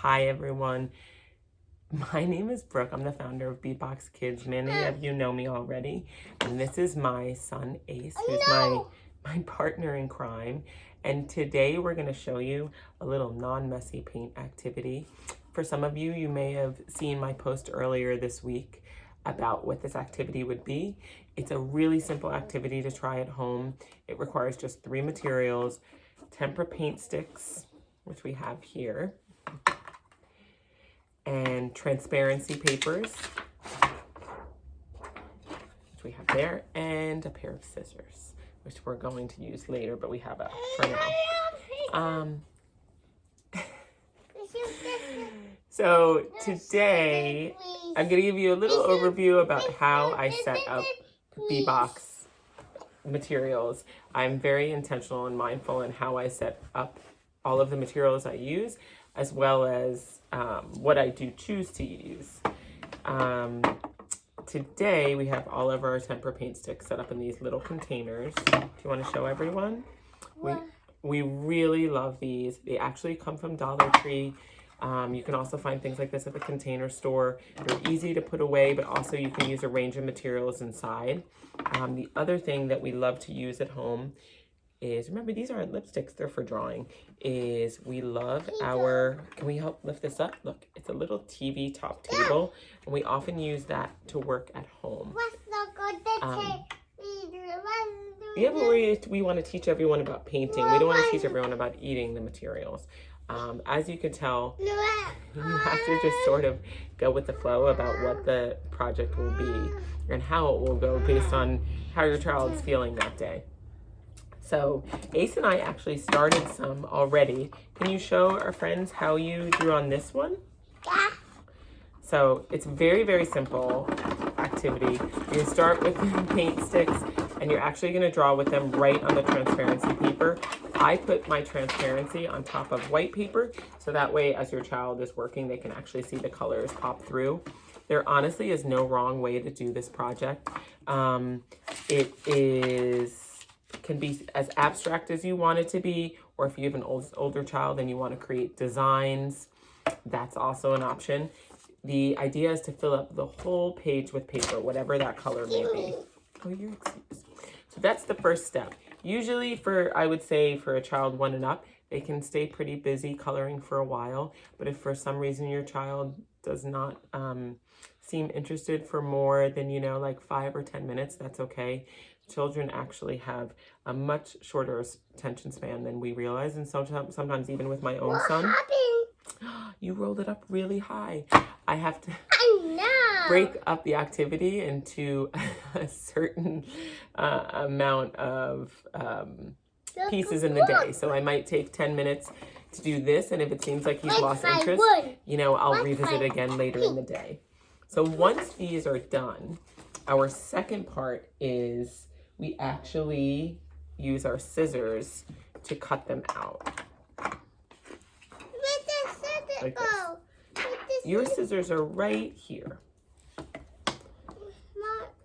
Hi everyone, my name is Brooke. I'm the founder of BeBox Kids. Many of you know me already. And this is my son Ace, who's my partner in crime. And today we're going to show you a little non-messy paint activity. For some of you, you may have seen my post earlier this week about what this activity would be. It's a really simple activity to try at home. It requires just 3 materials: tempera paint sticks, which we have here, and transparency papers, which we have there, and a pair of scissors, which we're going to use later, but we have for now. So today, I'm going to give you a little overview about how I set up BeBox materials. I'm very intentional and mindful in how I set up all of the materials I use, as well as what I do choose to use. Today we have all of our tempera paint sticks set up in these little containers. Do you want to show everyone? We really love these. They actually come from Dollar Tree. You can also find things like this at the Container Store. They're easy to put away, but also you can use a range of materials inside. The other thing that we love to use at home is, remember, these aren't lipsticks, they're for drawing, is we love our, can we help lift this up? Look, it's a little TV top table, and we often use that to work at home. Yeah, but we want to teach everyone about painting. We don't want to teach everyone about eating the materials. As you can tell, you have to just sort of go with the flow about what the project will be and how it will go based on how your child's feeling that day. So Ace and I actually started some already. Can you show our friends how you drew on this one? Yeah. So it's very, very simple activity. You start with paint sticks, and you're actually going to draw with them right on the transparency paper. I put my transparency on top of white paper, so that way as your child is working, they can actually see the colors pop through. There honestly is no wrong way to do this project. Can be as abstract as you want it to be, or if you have an older child and you want to create designs, that's also an option. The idea is to fill up the whole page with paper, whatever that color may be. Oh, you're excused. So that's the first step. Usually I would say for a child 1 and up, they can stay pretty busy coloring for a while. But if for some reason your child does not seem interested for more than, like 5 or 10 minutes, that's okay. Children actually have a much shorter attention span than we realize. And sometimes even with my own son. You rolled it up really high. I have to break up the activity into a certain amount of pieces in the day. So I might take 10 minutes to do this. And if it seems like he's lost interest, I'll revisit again later in the day. So once these are done, our second part is we actually use our scissors to cut them out. Like this. Your scissors are right here.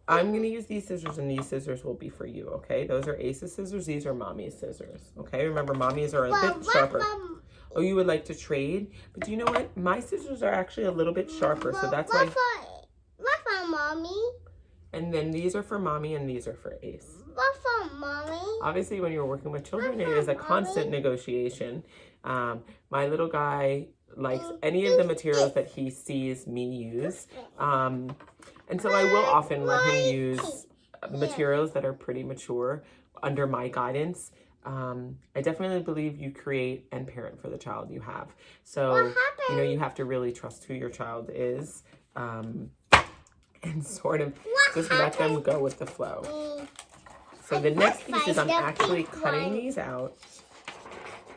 I'm going to use these scissors, and these scissors will be for you, okay? Those are Ace's scissors. These are Mommy's scissors, okay? Remember, Mommy's are a bit sharper. Oh, you would like to trade? But do you know what? My scissors are actually a little bit sharper, so that's why. What for Mommy? And then these are for Mommy, and these are for Ace. What for Mommy? Obviously, when you're working with children, it is a constant negotiation. My little guy likes any of the materials that he sees me use. And so I will often let him use materials that are pretty mature under my guidance. I definitely believe you create and parent for the child you have. So, you have to really trust who your child is. And sort of just let them go with the flow. So the next piece is I'm actually cutting these out.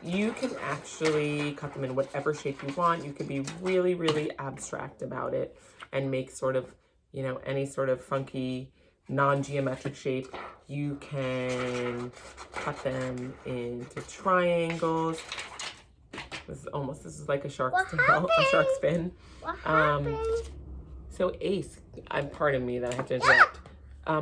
You can actually cut them in whatever shape you want. You can be really, really abstract about it and make sort of, any sort of funky, non-geometric shape. You can cut them into triangles. This is like a shark's tail, a shark's fin. So Ace, pardon me that I have to interrupt.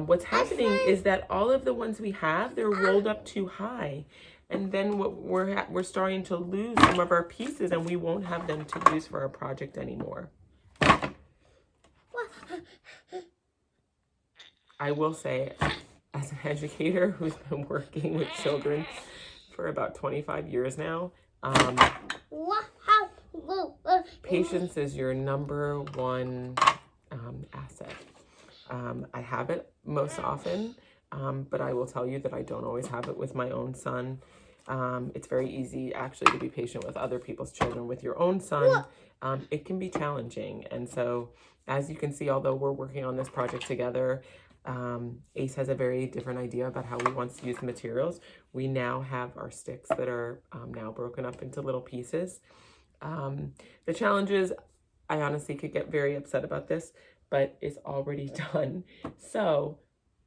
What's happening is that all of the ones we have, they're rolled up too high. And then we're starting to lose some of our pieces, and we won't have them to use for our project anymore. I will say, as an educator who's been working with children for about 25 years now, patience is your number one asset. I have it most often, but I will tell you that I don't always have it with my own son. It's very easy actually to be patient with other people's children. With your own son, it can be challenging. And so, as you can see, although we're working on this project together, Ace has a very different idea about how he wants to use the materials. We now have our sticks that are now broken up into little pieces. The challenge is, I honestly could get very upset about this, but it's already done. So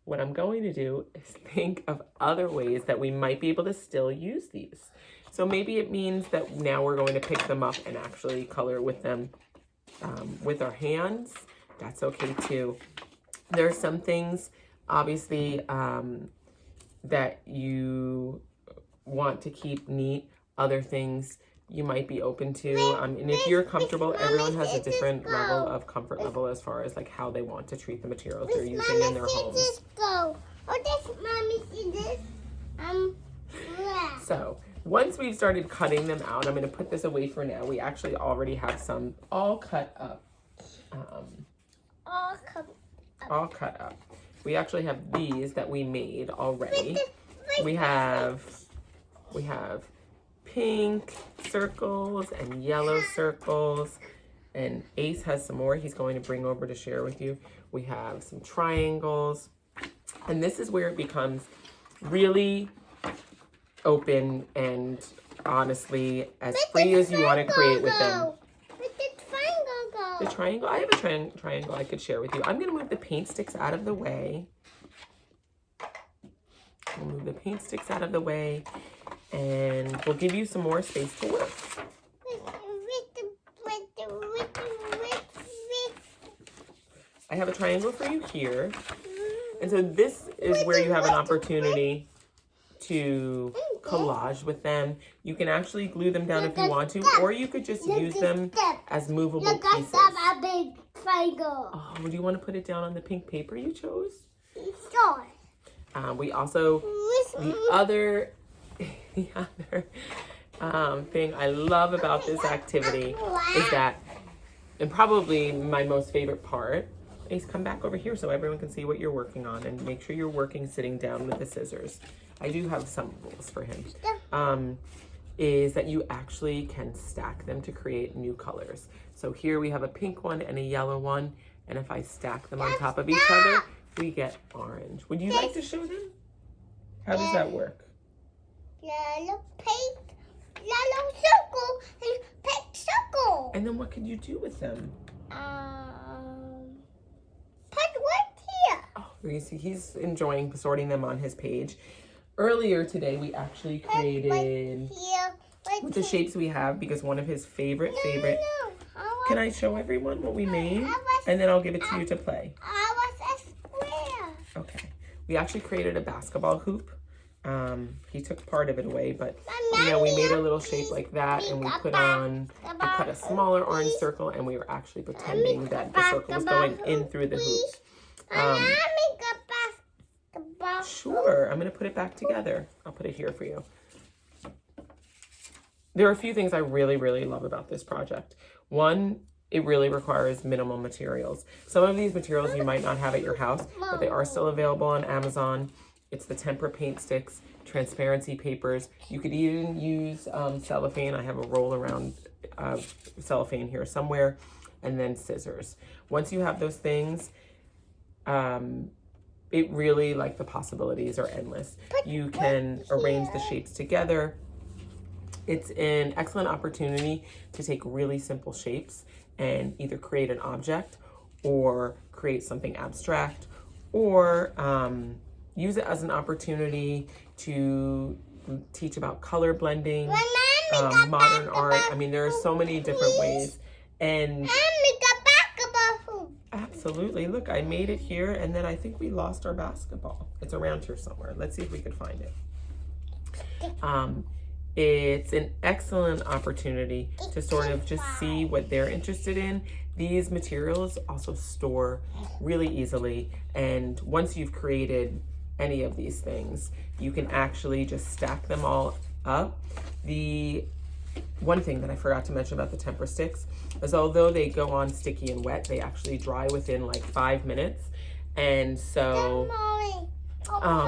what I'm going to do is think of other ways that we might be able to still use these. So maybe it means that now we're going to pick them up and actually color with them with our hands. That's okay too. There are some things, obviously, that you want to keep neat. Other things you might be open to. And if you're comfortable, everyone has a different level of comfort level as far as like how they want to treat the materials they're using in their homes. So once we've started cutting them out, I'm going to put this away for now. We actually already have some all cut up. All cut up. We actually have these that we made already. We have pink circles and yellow circles, and Ace has some more he's going to bring over to share with you. We have some triangles, and this is where it becomes really open and honestly as free as you want to create with them. The triangle, I have a triangle I could share with you. I'm going to move the paint sticks out of the way. We'll move the paint sticks out of the way, and we'll give you some more space to work. I have a triangle for you here. And so this is where you have an opportunity to collage with them. You can actually glue them down if you want to, or you could just use them as movable pieces. Oh, do you want to put it down on the pink paper you chose? Sure. We also, the other thing I love about this activity is that, and probably my most favorite part, is come back over here so everyone can see what you're working on, and make sure you're working sitting down with the scissors. I do have some rules for him. Is that you actually can stack them to create new colors. So here we have a pink one and a yellow one, and if I stack them on top of each other, we get orange. Would you like to show them? How does that work? Yellow, pink, yellow circle, and pink circle. And then what can you do with them? Put one here. Oh, you see, he's enjoying sorting them on his page. Earlier today, we actually created with the shapes we have, because one of his favorite. Can I show everyone what we made? And then I'll give it to you to play. I was a square. Okay. We actually created a basketball hoop. He took part of it away, but you know, we made a little shape like that, and we cut a smaller orange circle, and we were actually pretending that the circle was going in through the hoops. Sure, I'm gonna put it back together. I'll put it here for you. There are a few things I really, really love about this project. One, it really requires minimal materials. Some of these materials you might not have at your house, but they are still available on Amazon. It's the tempera paint sticks, transparency papers. You could even use cellophane. I have a roll around cellophane here somewhere, and then scissors. Once you have those things, it really, like, the possibilities are endless. You can arrange the shapes together. It's an excellent opportunity to take really simple shapes and either create an object or create something abstract, or use it as an opportunity to teach about color blending, modern art. I mean, there are so many different ways. And absolutely. Look, I made it here, and then I think we lost our basketball. It's around here somewhere. Let's see if we can find it. It's an excellent opportunity to sort of just see what they're interested in. These materials also store really easily, and once you've created any of these things, you can actually just stack them all up. The one thing that I forgot to mention about the temper sticks is although they go on sticky and wet, they actually dry within like 5 minutes. And so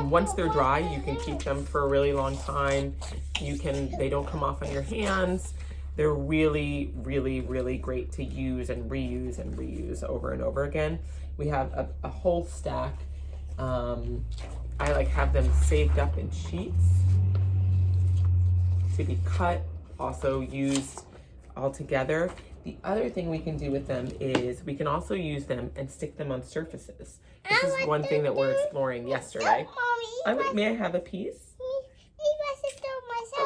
once they're dry, you can keep them for a really long time. They don't come off on your hands. They're really, really, really great to use and reuse over and over again. We have a whole stack. I like have them saved up in sheets to be cut, also used all together. The other thing we can do with them is we can also use them and stick them on surfaces. This is one thing that we're exploring yesterday. May I have a piece?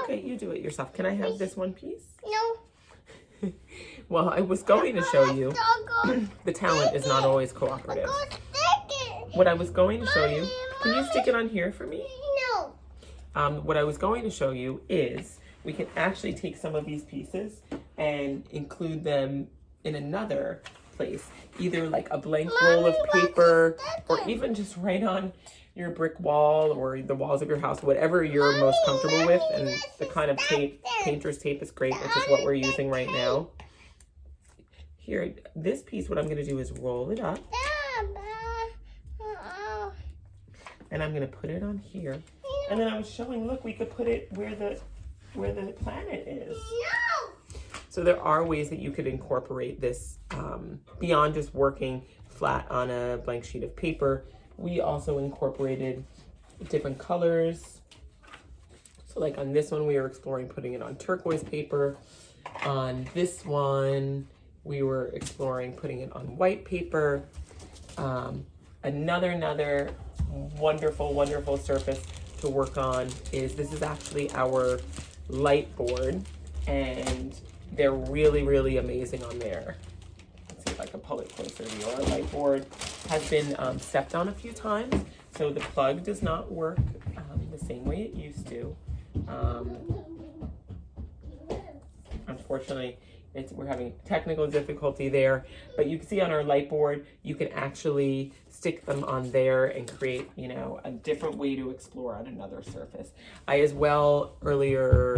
Okay, you do it yourself. Can I have this one piece? No. Well, I was going to show you. The talent is not always cooperative. What I was going to show you, can you stick it on here for me? No. What I was going to show you is we can actually take some of these pieces and include them in another place, either like a blank roll of paper or even just right on your brick wall or the walls of your house, whatever you're most comfortable with. And the kind of tape, painter's tape is great, which is what we're using right now. Here, this piece, what I'm going to do is roll it up. And I'm going to put it on here. And then I was showing, look, we could put it where the planet is. No. So there are ways that you could incorporate this beyond just working flat on a blank sheet of paper. We also incorporated different colors. So like on this one, we were exploring putting it on turquoise paper. On this one, we were exploring putting it on white paper. Another wonderful surface to work on this is actually our light board, and they're really amazing on there. Let's see if I can pull it closer to you. Our light board has been stepped on a few times, so the plug does not work the same way it used to. Unfortunately, we're having technical difficulty there, but you can see on our light board, you can actually stick them on there and create, a different way to explore on another surface.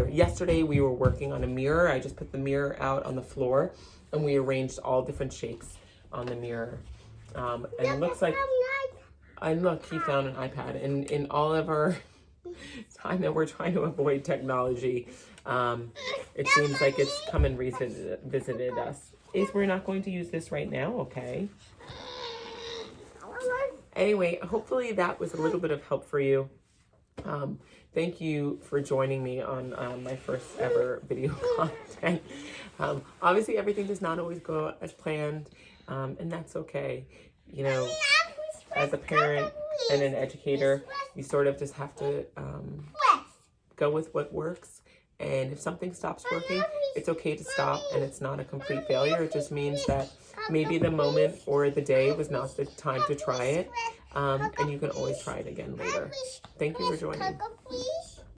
Yesterday, we were working on a mirror. I just put the mirror out on the floor and we arranged all different shapes on the mirror. And it looks like, he found an iPad. And in all of our time that we're trying to avoid technology, it seems like it's come and visited us. Ace, we're not going to use this right now, okay? Anyway, hopefully that was a little bit of help for you. Thank you for joining me on my first ever video content. Obviously, everything does not always go as planned, and that's okay. As a parent and an educator, you sort of just have to go with what works. And if something stops working, it's okay to stop, and it's not a complete failure. It just means that maybe the moment or the day was not the time to try it, and you can always try it again later. Thank you for joining.